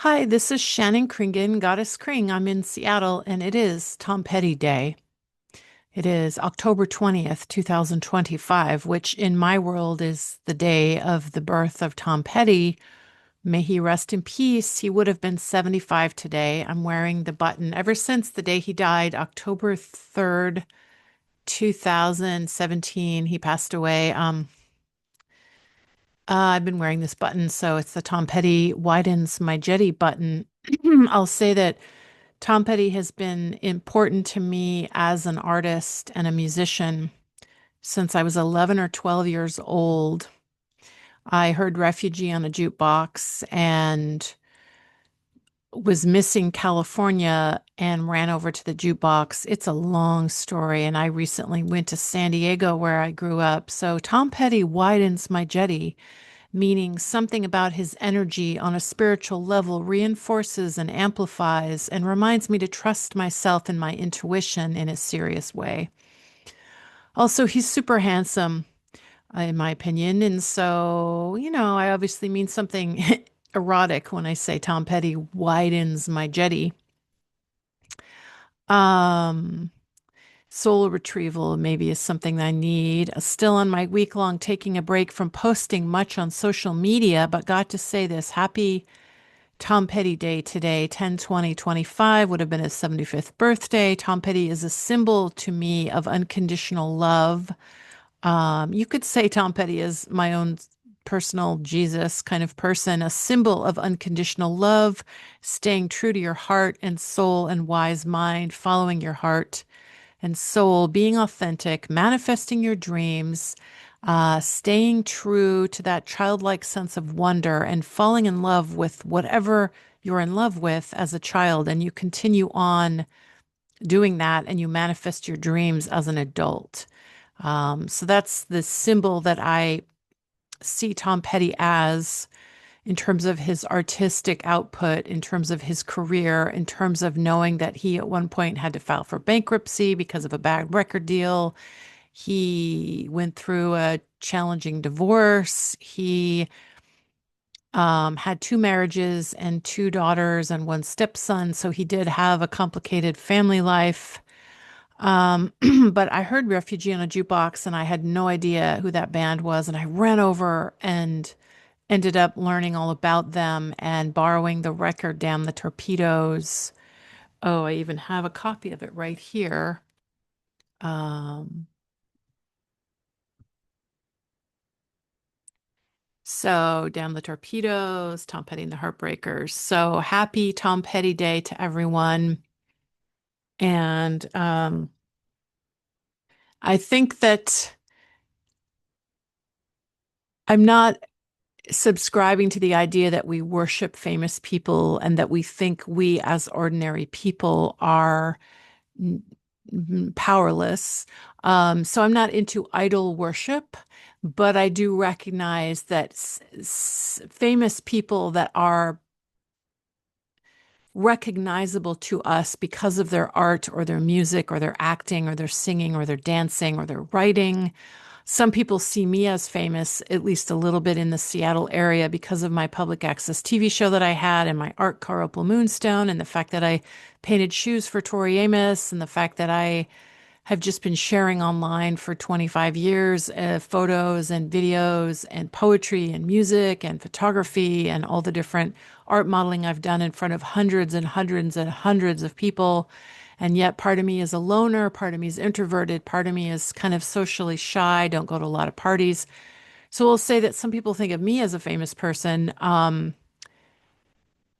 Hi, this is Shannon Kringen, Goddess KRING. I'm in Seattle, and it is Tom Petty Day. It is October 20th, 2025, which in my world is the day of the birth of Tom Petty. May he rest in peace. He would have been 75 today. I'm wearing the button ever since the day he died, October 3rd, 2017. He passed away. I've been wearing this button, so it's the Tom Petty widens my jetty button. I'll say that Tom Petty has been important to me as an artist and a musician since I was 11 or 12 years old. I heard Refugee on a jukebox and was missing California and ran over to the jukebox. It's a long story, and I recently went to San Diego where I grew up. So Tom Petty widens my jetty, meaning something about his energy on a spiritual level reinforces and amplifies and reminds me to trust myself and my intuition in a serious way. Also, he's super handsome, in my opinion. And so, I obviously mean something erotic when I say Tom Petty widens my jetty. Um, Soul retrieval maybe is something I need. Still on my week long taking a break from posting much on social media, but got to say this. Happy Tom Petty Day today, 10/20/25 would have been his 75th birthday. Tom Petty is a symbol to me of unconditional love. You could say Tom Petty is my own personal Jesus kind of person, a symbol of unconditional love, staying true to your heart and soul and wise mind, following your heart and soul, being authentic, manifesting your dreams, staying true to that childlike sense of wonder and falling in love with whatever you're in love with as a child. And you continue on doing that and you manifest your dreams as an adult. So that's the symbol that I see Tom Petty as in terms of his artistic output, in terms of his career, in terms of knowing that he at one point had to file for bankruptcy because of a bad record deal. He went through a challenging divorce. He had two marriages and two daughters and one stepson. So he did have a complicated family life. Um, but I heard Refugee on a Jukebox and I had no idea who that band was. And I ran over and ended up learning all about them and borrowing the record Damn the Torpedoes. Oh, I even have a copy of it right here. Um, so Damn the Torpedoes, Tom Petty and the Heartbreakers. So happy Tom Petty Day to everyone. And I think that I'm not subscribing to the idea that we worship famous people and that we think we as ordinary people are powerless. So I'm not into idol worship, but I do recognize that famous people that are recognizable to us because of their art or their music or their acting or their singing or their dancing or their writing. Some people see me as famous, at least a little bit in the Seattle area, because of my public access TV show that I had and my art car Opal Moonstone, and the fact that I painted shoes for Tori Amos, and the fact that I have just been sharing online for 25 years, photos and videos and poetry and music and photography and all the different art modeling I've done in front of hundreds and hundreds and hundreds of people. And yet part of me is a loner, part of me is introverted, part of me is kind of socially shy, don't go to a lot of parties. So we'll say that some people think of me as a famous person.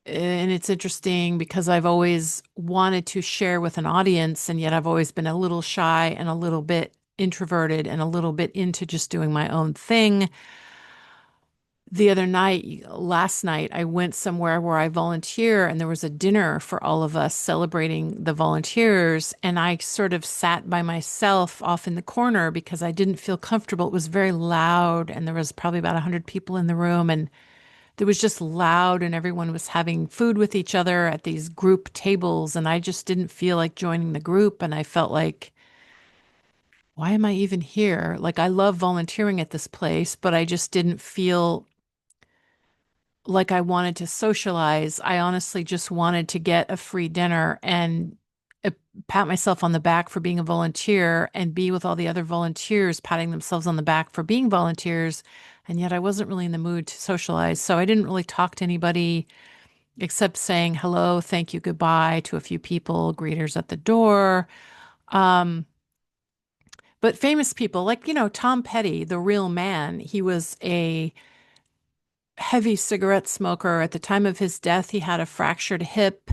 And it's interesting because I've always wanted to share with an audience, and yet I've always been a little shy and a little bit introverted and a little bit into just doing my own thing. The other night, last night, I went somewhere where I volunteer, and there was a dinner for all of us celebrating the volunteers. And I sort of sat by myself off in the corner because I didn't feel comfortable. It was very loud, and there was probably about 100 people in the room. And it was just loud and everyone was having food with each other at these group tables. And I just didn't feel like joining the group. And I felt like, why am I even here? Like, I love volunteering at this place, but I just didn't feel like I wanted to socialize. I honestly just wanted to get a free dinner and uh, pat myself on the back for being a volunteer and be with all the other volunteers patting themselves on the back for being volunteers. And yet I wasn't really in the mood to socialize. So I didn't really talk to anybody except saying hello, thank you, goodbye to a few people, greeters at the door. Um, but famous people like, Tom Petty, the real man, he was a heavy cigarette smoker. At the time of his death, he had a fractured hip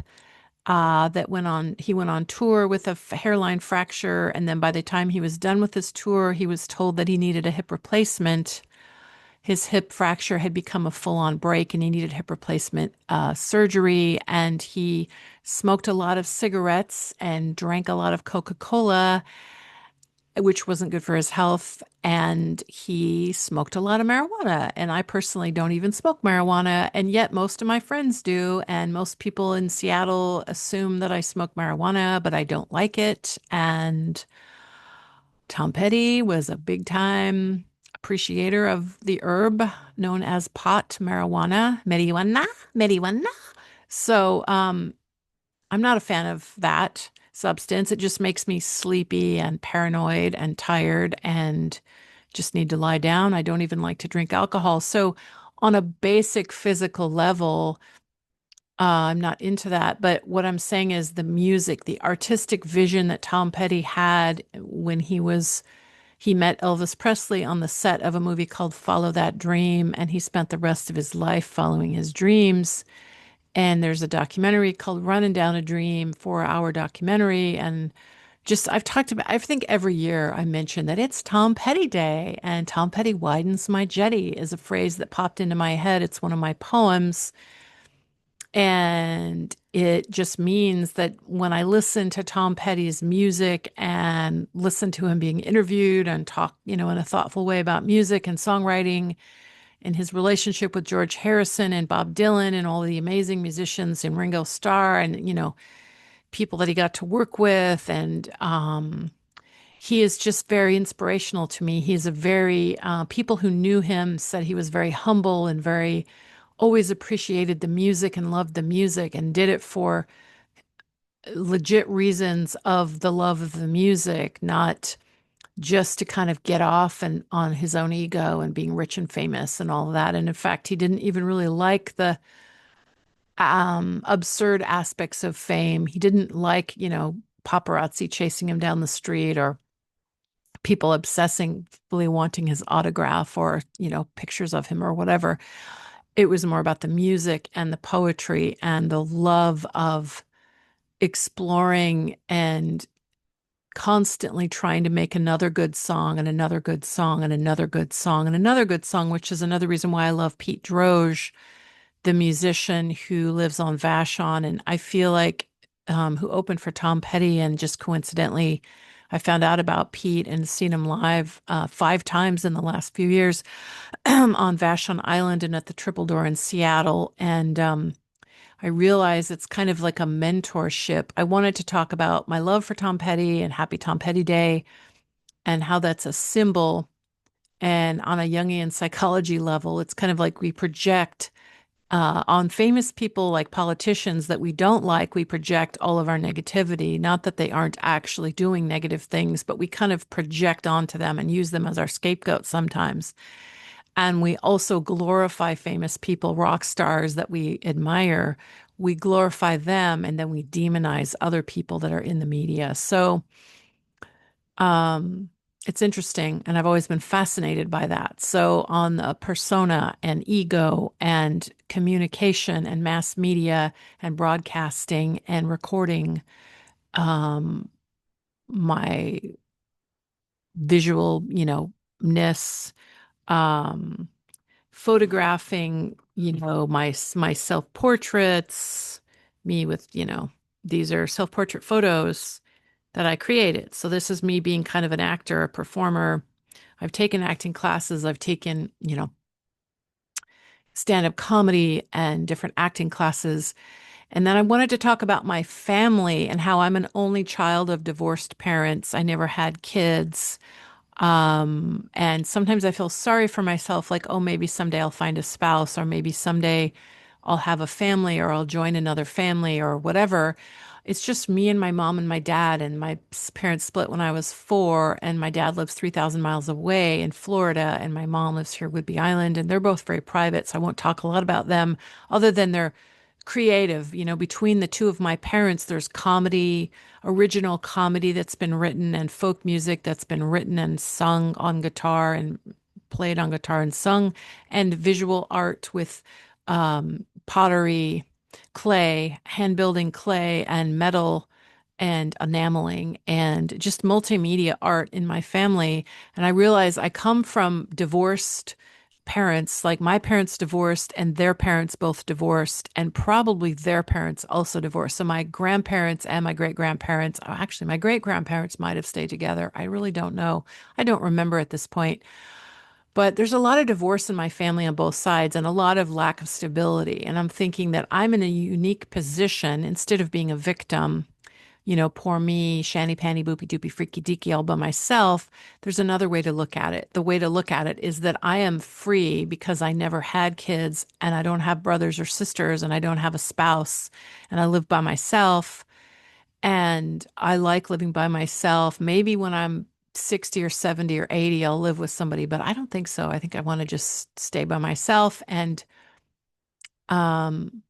he went on tour with a hairline fracture. And then by the time he was done with his tour, he was told that he needed a hip replacement. His hip fracture had become a full-on break and he needed hip replacement surgery. And he smoked a lot of cigarettes and drank a lot of Coca-Cola, which wasn't good for his health. And he smoked a lot of marijuana. And I personally don't even smoke marijuana. And yet most of my friends do. And most people in Seattle assume that I smoke marijuana, but I don't like it. And Tom Petty was a big time appreciator of the herb known as pot marijuana. So, I'm not a fan of that substance. It just makes me sleepy and paranoid and tired and just need to lie down. I don't even like to drink alcohol. So, on a basic physical level, I'm not into that. But what I'm saying is the music, the artistic vision that Tom Petty had when he met Elvis Presley on the set of a movie called Follow That Dream, and he spent the rest of his life following his dreams. And there's a documentary called Running Down a Dream, 4-hour documentary. And just, I've talked about, I think every year I mention that it's Tom Petty Day, and Tom Petty widens my jetty is a phrase that popped into my head. It's one of my poems. And it just means that when I listen to Tom Petty's music and listen to him being interviewed and talk, in a thoughtful way about music and songwriting, and his relationship with George Harrison and Bob Dylan and all the amazing musicians and Ringo Starr and, people that he got to work with. And he is just very inspirational to me. He's a very, people who knew him said he was very humble and very, always appreciated the music and loved the music and did it for legit reasons of the love of the music, not just to kind of get off and on his own ego and being rich and famous and all of that. And in fact, he didn't even really like the absurd aspects of fame. He didn't like, paparazzi chasing him down the street or people obsessively wanting his autograph or, pictures of him or whatever. It was more about the music and the poetry and the love of exploring and constantly trying to make another good song and another good song and another good song and another good song, which is another reason why I love Pete Droge, the musician who lives on Vashon. And I feel like who opened for Tom Petty. And just coincidentally, I found out about Pete and seen him live 5 times in the last few years on Vashon Island and at the Triple Door in Seattle. And I realize it's kind of like a mentorship. I wanted to talk about my love for Tom Petty and Happy Tom Petty Day and how that's a symbol. And on a Jungian psychology level, it's kind of like we project on famous people like politicians that we don't like, we project all of our negativity. Not that they aren't actually doing negative things, but we kind of project onto them and use them as our scapegoat sometimes. And we also glorify famous people, rock stars that we admire. We glorify them and then we demonize other people that are in the media. So it's interesting. And I've always been fascinated by that. So on the persona and ego and communication and mass media and broadcasting and recording, my visual, ness, um, photographing, my self-portraits, me with, these are self-portrait photos that I created. So this is me being kind of an actor, a performer. I've taken acting classes. I've taken, stand-up comedy and different acting classes. And then I wanted to talk about my family and how I'm an only child of divorced parents. I never had kids. And sometimes I feel sorry for myself, like, oh, maybe someday I'll find a spouse, or maybe someday I'll have a family, or I'll join another family, or whatever. It's just me and my mom and my dad, and my parents split when I was 4, and my dad lives 3,000 miles away in Florida, and my mom lives here, Whidbey Island, and they're both very private, so I won't talk a lot about them other than they're creative. Between the two of my parents, there's comedy, original comedy that's been written, and folk music that's been written and sung on guitar and played on guitar and sung, and visual art with pottery, clay, hand building clay, and metal. And enameling and just multimedia art in my family. And I realize I come from divorced parents, like my parents divorced and their parents both divorced, and probably their parents also divorced. So my grandparents and my great grandparents, actually, my great grandparents might have stayed together. I really don't know. I don't remember at this point. But there's a lot of divorce in my family on both sides and a lot of lack of stability. And I'm thinking that I'm in a unique position instead of being a victim, poor me, shanny panty boopy doopy freaky deaky all by myself. There's another way to look at it. The way to look at it is that I am free because I never had kids, and I don't have brothers or sisters, and I don't have a spouse, and I live by myself, and I like living by myself. Maybe when I'm 60 or 70 or 80, I'll live with somebody, but I don't think so. I think I want to just stay by myself and um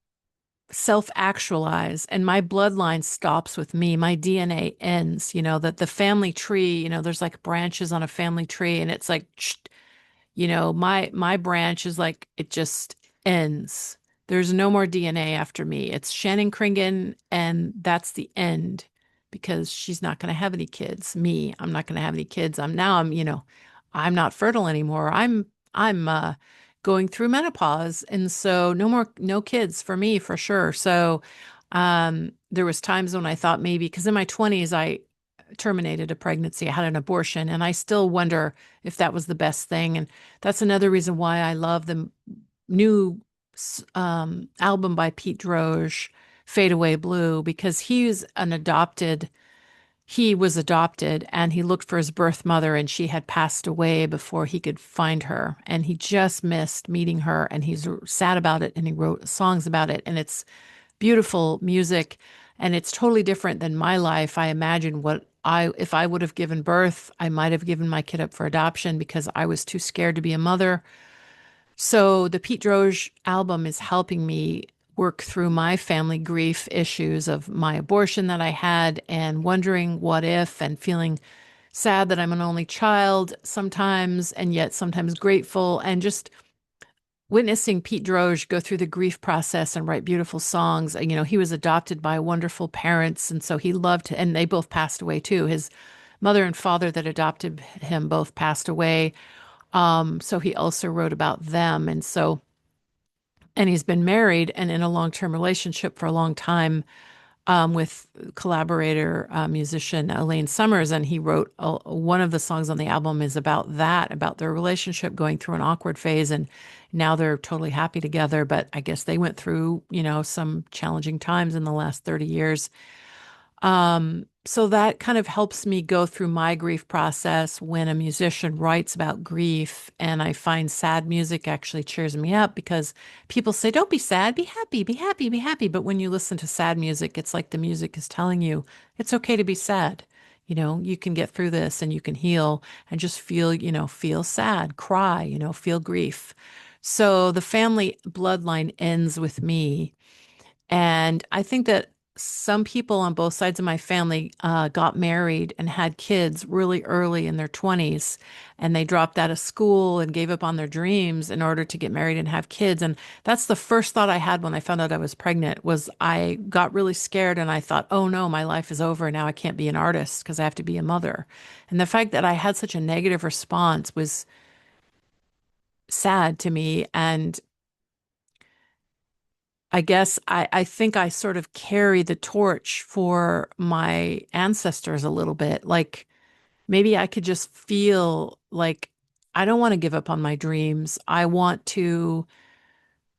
self-actualize, and my bloodline stops with me. My DNA ends, that the family tree, there's like branches on a family tree, and it's like my branch is like it just ends. There's no more DNA after me. It's Shannon Kringen, and that's the end, because she's not going to have any kids. Me, I'm not going to have any kids. I'm not fertile anymore. I'm going through menopause, and so no kids for me for sure. So there was times when I thought maybe, because in my 20s I terminated a pregnancy, I had an abortion, and I still wonder if that was the best thing. And that's another reason why I love the new album by Pete Droge, Fade Away Blue, because he was adopted, and he looked for his birth mother, and she had passed away before he could find her. And he just missed meeting her, and he's sad about it, and he wrote songs about it. And it's beautiful music, and it's totally different than my life. I imagine if I would have given birth, I might have given my kid up for adoption because I was too scared to be a mother. So the Pete Droge album is helping me work through my family grief issues of my abortion that I had, and wondering what if, and feeling sad that I'm an only child sometimes, and yet sometimes grateful, and just witnessing Pete Droge go through the grief process and write beautiful songs. He was adopted by wonderful parents, and so he loved, and they both passed away too. His mother and father that adopted him both passed away. So he also wrote about them. And he's been married and in a long-term relationship for a long time, with collaborator musician Elaine Summers, and he wrote one of the songs on the album is about that, about their relationship going through an awkward phase, and now they're totally happy together. But I guess they went through, some challenging times in the last 30 years. So that kind of helps me go through my grief process when a musician writes about grief. And I find sad music actually cheers me up, because people say, don't be sad, be happy, be happy, be happy. But when you listen to sad music, it's like the music is telling you it's okay to be sad. You can get through this and you can heal, and just feel sad, cry, feel grief. So the family bloodline ends with me. And I think that some people on both sides of my family got married and had kids really early in their 20s, and they dropped out of school and gave up on their dreams in order to get married and have kids. And that's the first thought I had when I found out I was pregnant. Was I got really scared, and I thought, oh no, my life is over. Now I can't be an artist because I have to be a mother. And the fact that I had such a negative response was sad to me. And I guess I think I sort of carry the torch for my ancestors a little bit. Like maybe I could just feel like I don't want to give up on my dreams. I want to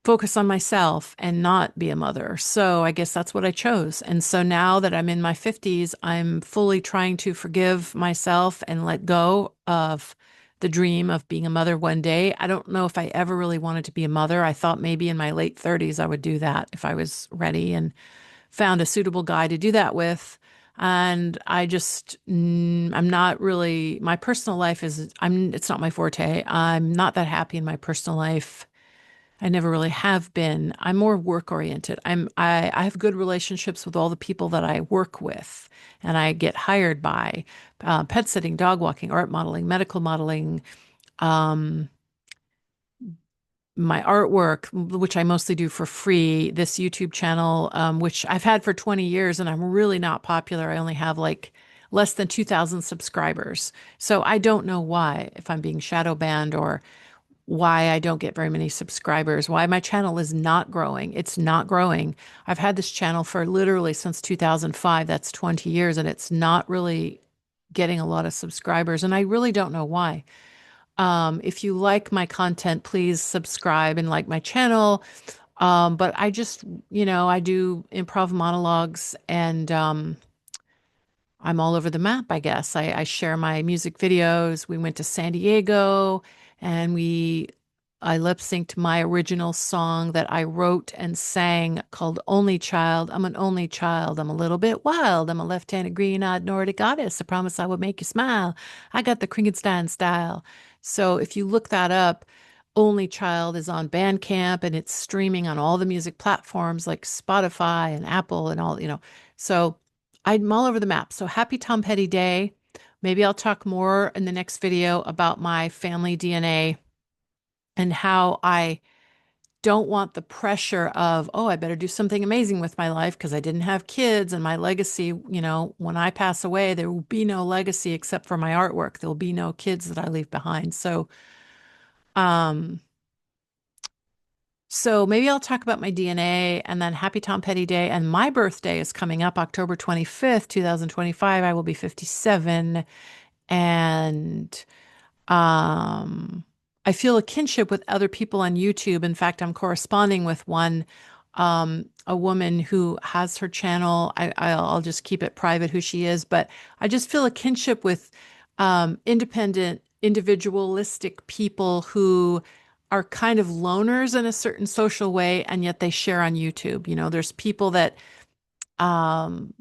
focus on myself and not be a mother. So I guess that's what I chose. And so now that I'm in my 50s, I'm fully trying to forgive myself and let go of the dream of being a mother one day. I don't know if I ever really wanted to be a mother. I thought maybe in my late 30s I would do that if I was ready and found a suitable guy to do that with. And I just, I'm not really, my personal life is, it's not my forte. I'm not that happy in my personal life. I never really have been. I'm more work oriented. I have good relationships with all the people that I work with and I get hired by, pet sitting, dog walking, art modeling, medical modeling, um, my artwork, which I mostly do for free, this YouTube channel, which I've had for 20 years and I'm really not popular. I only have like less than 2,000 subscribers. So I don't know why, if I'm being shadow banned or why I don't get very many subscribers, why my channel is not growing. It's not growing. I've had this channel for literally since 2005. That's 20 years, and it's not really getting a lot of subscribers. And I really don't know why. If you like my content, please subscribe and like my channel. But I just, I do improv monologues and I'm all over the map, I guess. I share my music videos. We went to San Diego and I lip synced my original song that I wrote and sang called Only Child. I'm an only child. I'm a little bit wild. I'm a left-handed green-eyed Nordic goddess. I promise I would make you smile. I got the Kringen style. So if you look that up, Only Child is on Bandcamp and it's streaming on all the music platforms like Spotify and Apple and all, So I'm all over the map. So happy Tom Petty Day. Maybe I'll talk more in the next video about my family DNA and how I don't want the pressure of, oh, I better do something amazing with my life because I didn't have kids and my legacy, when I pass away, there will be no legacy except for my artwork. There will be no kids that I leave behind. Um, so maybe I'll talk about my DNA and then happy Tom Petty Day. And my birthday is coming up October 25th, 2025. I will be 57. And um, I feel a kinship with other people on YouTube. In fact, I'm corresponding with a woman who has her channel. I'll just keep it private who she is, but I just feel a kinship with independent, individualistic people who are kind of loners in a certain social way, and yet they share on YouTube. There's people that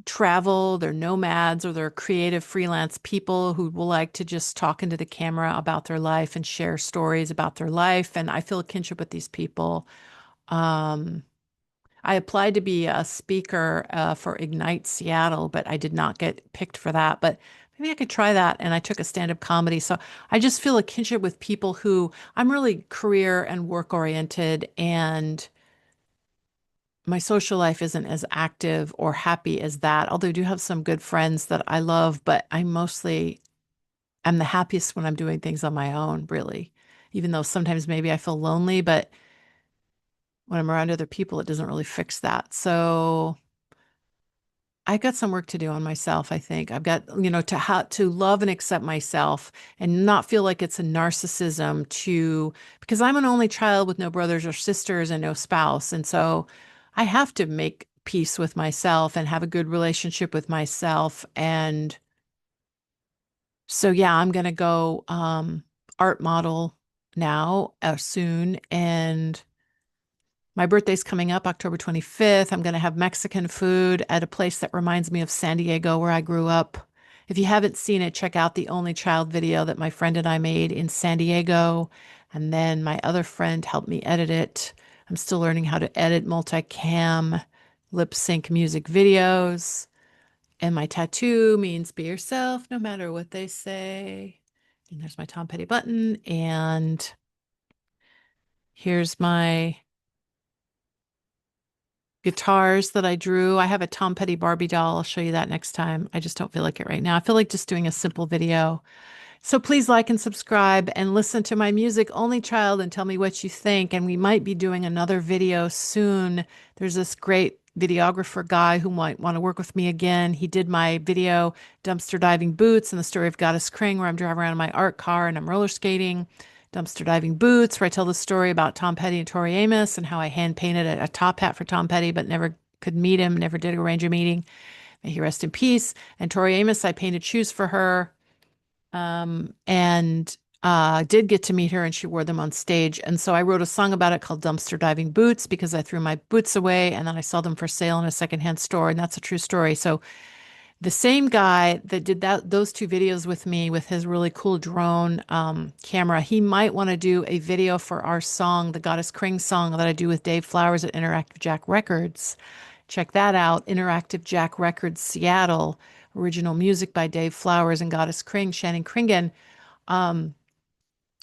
travel, they're nomads or they're creative freelance people who will like to just talk into the camera about their life and share stories about their life. And I feel a kinship with these people. Um, I applied to be a speaker for Ignite Seattle, but I did not get picked for that. But maybe I could try that. And I took a stand-up comedy. So I just feel a kinship with people who I'm really career and work oriented and my social life isn't as active or happy as that, although I do have some good friends that I love, but I'm the happiest when I'm doing things on my own, really. Even though sometimes maybe I feel lonely, but when I'm around other people, it doesn't really fix that. So I got some work to do on myself, I think. I've got, to love and accept myself and not feel like it's a narcissism because I'm an only child with no brothers or sisters and no spouse. And so I have to make peace with myself and have a good relationship with myself. And so, yeah, I'm going to go art model now soon. And my birthday's coming up October 25th. I'm going to have Mexican food at a place that reminds me of San Diego, where I grew up. If you haven't seen it, check out the Only Child video that my friend and I made in San Diego. And then my other friend helped me edit it. I'm still learning how to edit multicam, lip sync music videos. And my tattoo means be yourself, no matter what they say. And there's my Tom Petty button. And here's my guitars that I drew. I have a Tom Petty Barbie doll. I'll show you that next time. I just don't feel like it right now. I feel like just doing a simple video. So please like and subscribe and listen to my music, Only Child, and tell me what you think. And we might be doing another video soon. There's this great videographer guy who might want to work with me again. He did my video, Dumpster Diving Boots, and the story of Goddess KRING, where I'm driving around in my art car and I'm roller skating. Dumpster Diving Boots, where I tell the story about Tom Petty and Tori Amos and how I hand painted a top hat for Tom Petty, but never could meet him, never did arrange a meeting. May he rest in peace. And Tori Amos, I painted shoes for her, and did get to meet her, and she wore them on stage. And so I wrote a song about it called Dumpster Diving Boots because I threw my boots away and then I saw them for sale in a secondhand store. And that's a true story. So the same guy that did those two videos with me with his really cool drone camera, he might want to do a video for our song, the Goddess KRING song that I do with Dave Flowers at Interactive Jack Records. Check that out, Interactive Jack Records Seattle, original music by Dave Flowers and Goddess KRING, Shannon Kringen.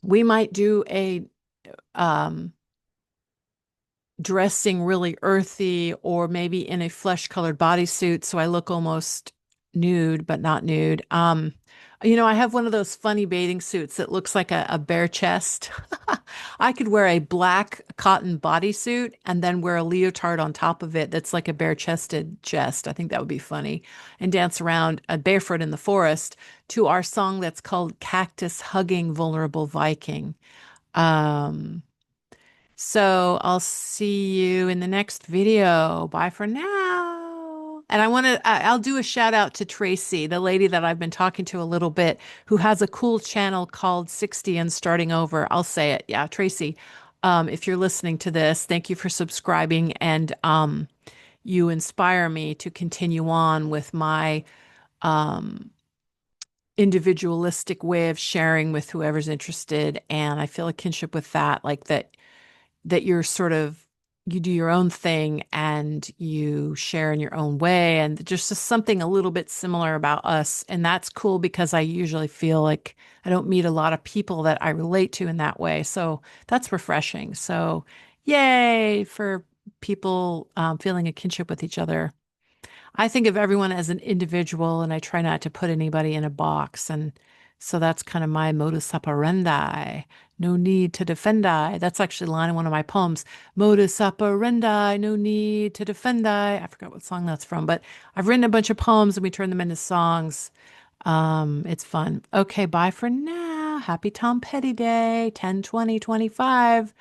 We might do a um, dressing really earthy or maybe in a flesh colored bodysuit so I look almost nude but not nude. I have one of those funny bathing suits that looks like a bare chest. I could wear a black cotton bodysuit and then wear a leotard on top of it that's like a bare chested chest. I think that would be funny. And dance around barefoot in the forest to our song that's called Cactus Hugging Vulnerable Viking. Um, so I'll see you in the next video. Bye for now. And I'll do a shout out to Tracy, the lady that I've been talking to a little bit, who has a cool channel called 60 and Starting Over. I'll say it. Yeah, Tracy, if you're listening to this, thank you for subscribing. And you inspire me to continue on with my um, individualistic way of sharing with whoever's interested. And I feel a kinship with that, like that you do your own thing and you share in your own way, and just something a little bit similar about us. And that's cool because I usually feel like I don't meet a lot of people that I relate to in that way. So that's refreshing. So yay for people feeling a kinship with each other. I think of everyone as an individual and I try not to put anybody in a box. And so that's kind of my modus operandi. No need to defend I. That's actually a line in one of my poems. Modus operandi, no need to defend I forgot what song that's from, but I've written a bunch of poems and we turn them into songs. It's fun. Okay, bye for now. Happy Tom Petty Day, 10/20/25.